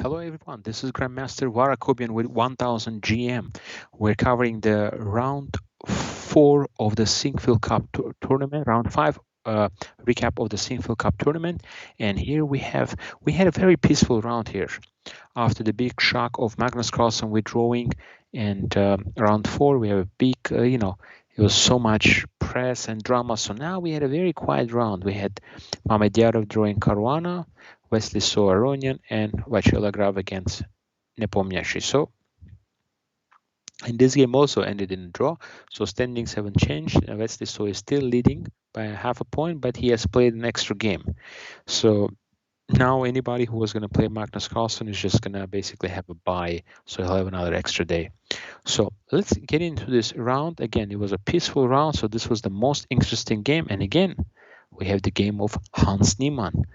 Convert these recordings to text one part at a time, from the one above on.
Hello everyone, this is Grandmaster Var Akobian with 1000 GM. We're covering the round 4 of the Sinquefield Cup tournament, round 5 recap of the Sinquefield Cup tournament. And here we had a very peaceful round here after the big shock of Magnus Carlsen withdrawing, and round 4 we have a big, it was so much press and drama. So now we had a very quiet round. We had Mamedyarov drawing Caruana, Wesley So Aronian, and Vachelya Grave against Nepomniachtchi. So, and this game also ended in a draw, so standings haven't changed. Wesley So is still leading by half a point, but he has played an extra game. So now anybody who was going to play Magnus Carlsen is just going to basically have a bye, so he'll have another extra day. So let's get into this round. Again, it was a peaceful round, so this was the most interesting game. And again, we have the game of Hans Niemann,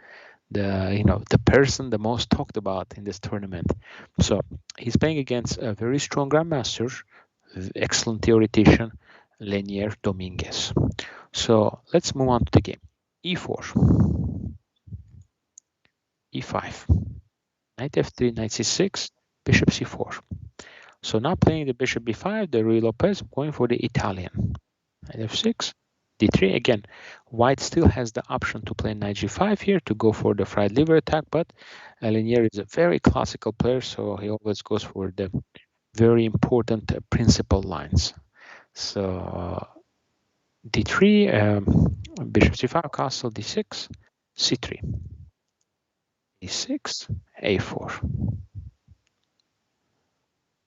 the person the most talked about in this tournament. So he's playing against a very strong grandmaster, excellent theoretician, LEINIER Dominguez. So let's move on to the game. E4, E5, knight F3, knight C6, bishop C4. So now playing the bishop B5, the Ruy Lopez going for the Italian. Knight F6, D3. Again, white still has the option to play knight G5 here to go for the fried liver attack, but LEINIER is a very classical player, so he always goes for the very important principal lines. So D3, bishop C5, castle D6, C3, D6, A4.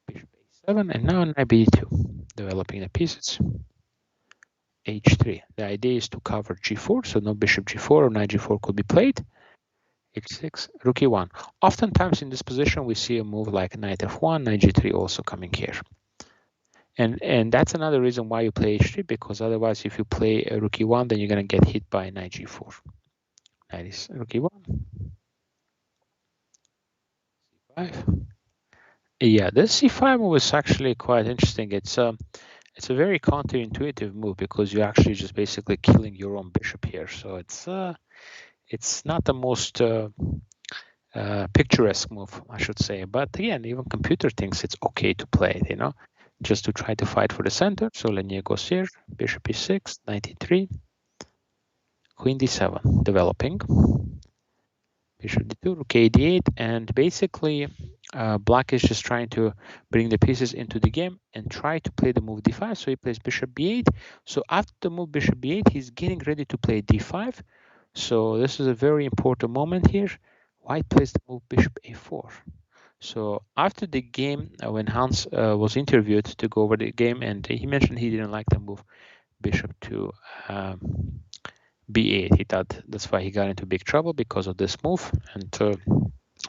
Bishop A7, and now knight B2, developing the pieces. H3. The idea is to cover G4, so no bishop G4 or knight G4 could be played. H6, rook E1. Oftentimes in this position we see a move like knight F1, knight G3 also coming here. And that's another reason why you play H3, because otherwise if you play a rook E1, then you're going to get hit by knight G4. Knight is rook E1. C5. Yeah, this C5 move is actually quite interesting. It's a very counterintuitive move because you're actually just basically killing your own bishop here. So it's not the most picturesque move, I should say. But again, even computer thinks it's okay to play it, just to try to fight for the center. So LEINIER goes here, bishop E6, knight E3, queen D7, developing. Bishop D2, rook A D8, and basically black is just trying to bring the pieces into the game and try to play the move D5. So he plays bishop B8. So after the move bishop B8, he's getting ready to play D5. So this is a very important moment here. White plays the move bishop A4. So after the game, when Hans was interviewed to go over the game, and he mentioned he didn't like the move bishop to B8. He thought that's why he got into big trouble because of this move, and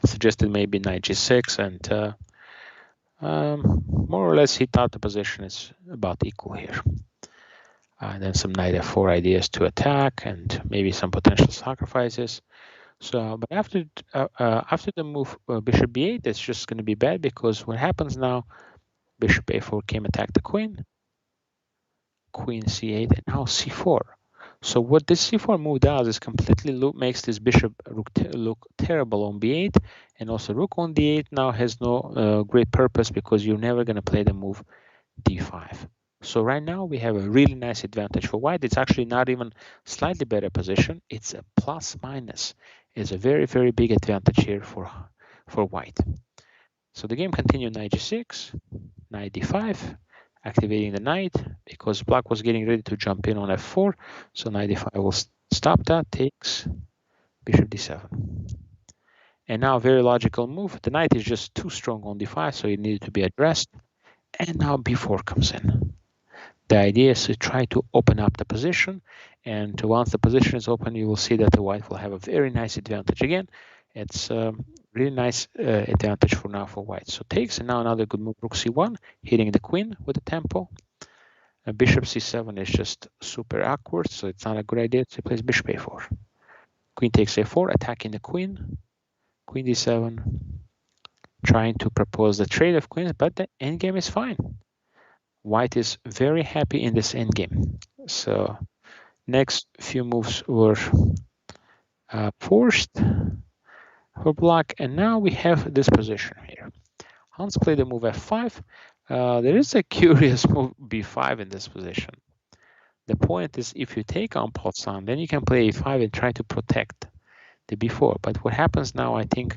suggested maybe knight G6, and more or less he thought the position is about equal here. And then some knight F4 ideas to attack, and maybe some potential sacrifices. So, but after the move bishop B8, it's just going to be bad, because what happens now, bishop A4 came attack the queen, queen C8, and now C4. So what this C4 move does is completely makes this bishop look terrible on B8, and also rook on D8 now has no great purpose, because you're never going to play the move D5. So right now we have a really nice advantage for white. It's actually not even slightly better position. It's a plus minus. It's a very, very big advantage here for white. So the game continued knight G6, knight D5, activating the knight because black was getting ready to jump in on F4. So knight D5 will stop that, takes bishop D7. And now a very logical move. The knight is just too strong on D5, so it needed to be addressed. And now B4 comes in. The idea is to try to open up the position, and once the position is open, you will see that the white will have a very nice advantage. Again, it's a really nice advantage for now for white. So takes, and now another good move, rook C1, hitting the queen with the tempo. Bishop C7 is just super awkward, so it's not a good idea to play bishop A4. Queen takes A4, attacking the queen. Queen D7, trying to propose the trade of queens, but the endgame is fine. White is very happy in this endgame. So next few moves were forced. for black, and now we have this position here. Hans played the move f5. There is a curious move b5 in this position. The point is, if you take on Potsdam, then you can play a5 and try to protect the b4. But what happens now, I think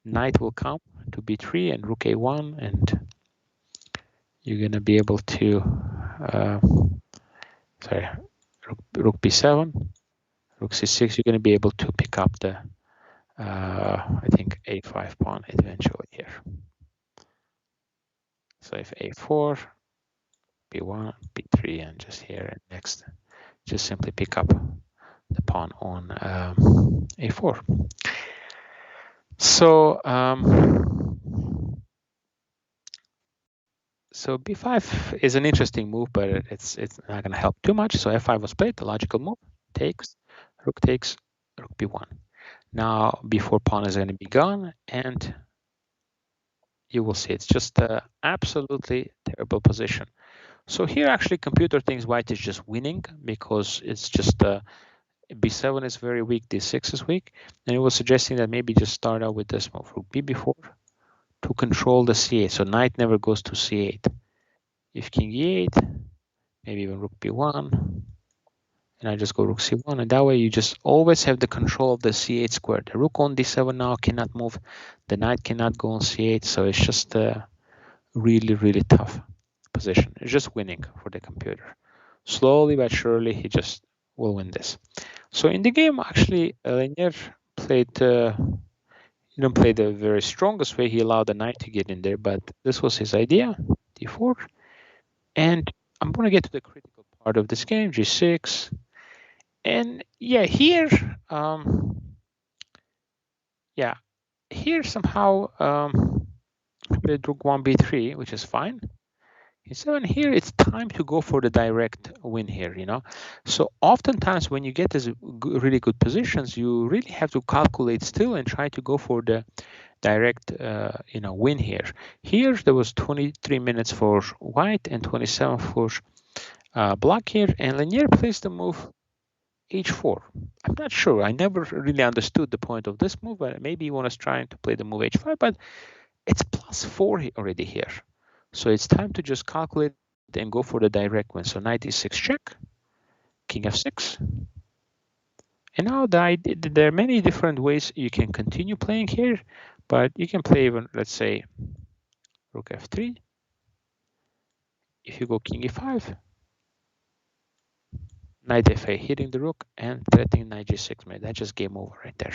knight will come to b3 and rook a1, and you're going to be able to, sorry, rook b7, rook c6, you're going to be able to pick up the, I think, a5 pawn eventually here. So if a4, b1, b3, and just here and next, just simply pick up the pawn on a4. So so b5 is an interesting move, but it's not going to help too much. So f5 was played, the logical move, takes, rook b1. Now b4 pawn is going to be gone, and you will see it's just an absolutely terrible position. So here actually computer thinks white is just winning because it's just b7 is very weak, d6 is weak, and it was suggesting that maybe just start out with this move, rook b4, to control the c8. So knight never goes to c8. If king e8, maybe even rook b1, and I just go rook c1, and that way you just always have the control of the c8 square. The rook on d7 now cannot move, the knight cannot go on c8, so it's just a really, really tough position. It's just winning for the computer. Slowly but surely, he just will win this. So in the game, actually, LEINIER played, he didn't play the very strongest way. He allowed the knight to get in there, but this was his idea, d4. And I'm going to get to the critical part of this game, g6. And yeah, here, here somehow played rook 1 b3, which is fine. E7 here, it's time to go for the direct win here, you know. So oftentimes when you get these really good positions, you really have to calculate still and try to go for the direct, win here. Here there was 23 minutes for white and 27 for black here, and LEINIER plays the move h4. I'm not sure. I never really understood the point of this move, but maybe he was trying to play the move h5, but it's +4 already here. So it's time to just calculate and go for the direct win. So knight e6 check, king f6. And now there are many different ways you can continue playing here, but you can play even, let's say, rook f3. If you go king e5, knight f8 hitting the rook and threatening knight g6 mate. That's just game over right there.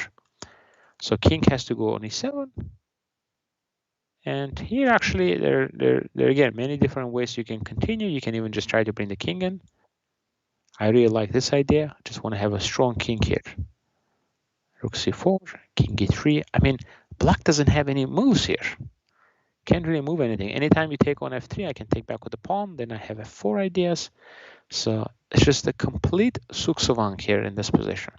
So king has to go on e7. And here actually there again many different ways you can continue. You can even just try to bring the king in. I really like this idea. I just want to have a strong king here. Rook c4, king e3. I mean, black doesn't have any moves here. Can't really move anything. Anytime you take on f3, I can take back with the pawn. Then I have f4 ideas. So it's just a complete suksovang here in this position.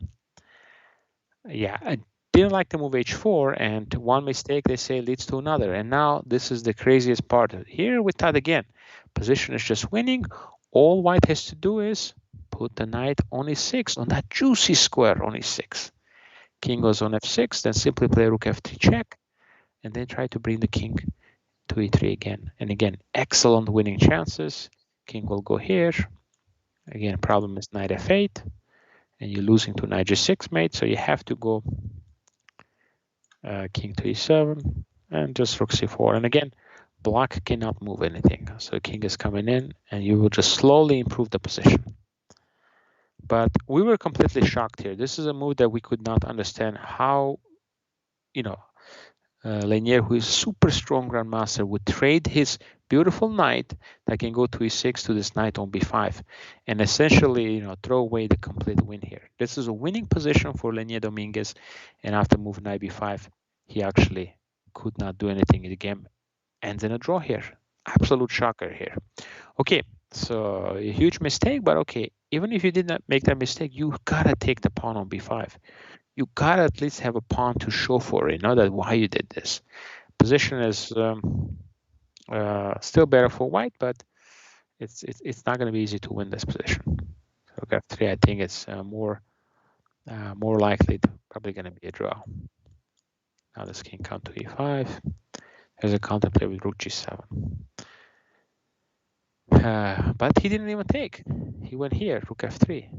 Yeah, I didn't like the move h4, and one mistake they say leads to another. And now this is the craziest part. Here we thought again, position is just winning. All white has to do is put the knight on e6, on that juicy square on e6. King goes on f6, then simply play rook f3 check, and then try to bring the king to e3 again. And again, excellent winning chances. King will go here. Again, problem is knight f8, and you're losing to knight g6 mate, so you have to go king to e7 and just rook c4. And again, black cannot move anything. So king is coming in, and you will just slowly improve the position. But we were completely shocked here. This is a move that we could not understand how, LEINIER, who is super strong grandmaster, would trade his beautiful knight that can go to e6 to this knight on b5 and essentially, throw away the complete win here. This is a winning position for LEINIER Dominguez, and after move knight b5, he actually could not do anything in the game. Ends in a draw here. Absolute shocker here. Okay, so a huge mistake, but okay, even if you did not make that mistake, you gotta take the pawn on b5. You gotta at least have a pawn to show for it, that why you did this. Position is still better for white, but it's not going to be easy to win this position. So f3, I think it's more likely to probably going to be a draw. Now this king come to e5. There's a counterplay with rook g7. But he didn't even take. He went here, rook f3.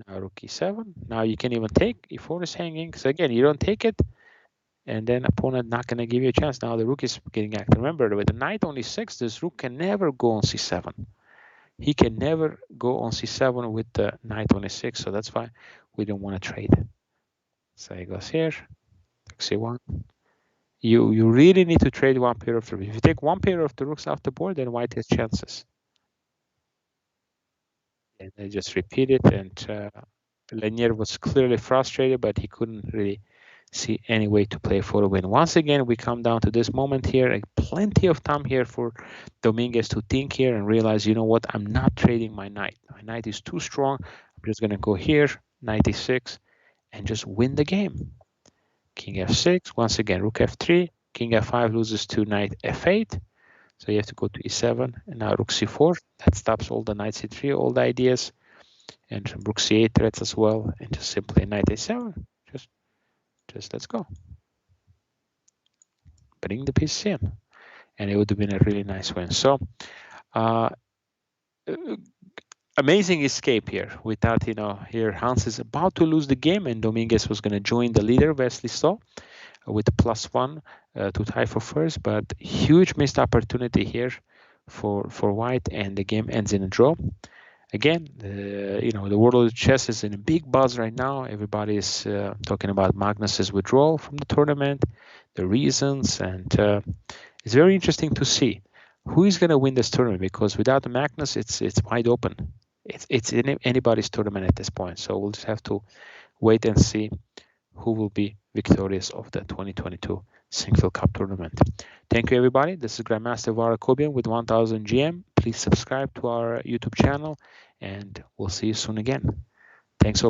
Now rook e7. Now you can even take. e4 is hanging. So again, you don't take it, and then opponent not going to give you a chance. Now the rook is getting active. Remember, with the knight on e6, this rook can never go on c7. He can never go on c7 with the knight on e6. So that's why we don't want to trade. So he goes here, c1. You really need to trade one pair of the rooks. If you take one pair of the rooks off the board, then white has chances. And they just repeat it, and LEINIER was clearly frustrated, but he couldn't really see any way to play for a win. Once again, we come down to this moment here, plenty of time here for Dominguez to think here and realize, you know what, I'm not trading my knight. My knight is too strong. I'm just going to go here, knight e6, and just win the game. King f6, once again, rook f3, king f5 loses to knight f8. So you have to go to e7, and now rook c4. That stops all the knight c3, all the ideas, and rook c8 threats as well, and just simply knight a7. Just let's go. Bring the piece in, and it would have been a really nice win. So amazing escape here. Without, here Hans is about to lose the game, and Dominguez was going to join the leader, Wesley Stahl, with +1 to tie for first, but huge missed opportunity here for white, and the game ends in a draw. Again, the world of chess is in a big buzz right now. Everybody is talking about Magnus's withdrawal from the tournament, the reasons, and it's very interesting to see who is going to win this tournament, because without the Magnus, it's wide open. It's anybody's tournament at this point. So we'll just have to wait and see who will be victorious of the 2022 Sinquefield Cup tournament. Thank you, everybody. This is Grandmaster Var Akobian with 1000 GM. Please subscribe to our YouTube channel, and we'll see you soon again. Thanks.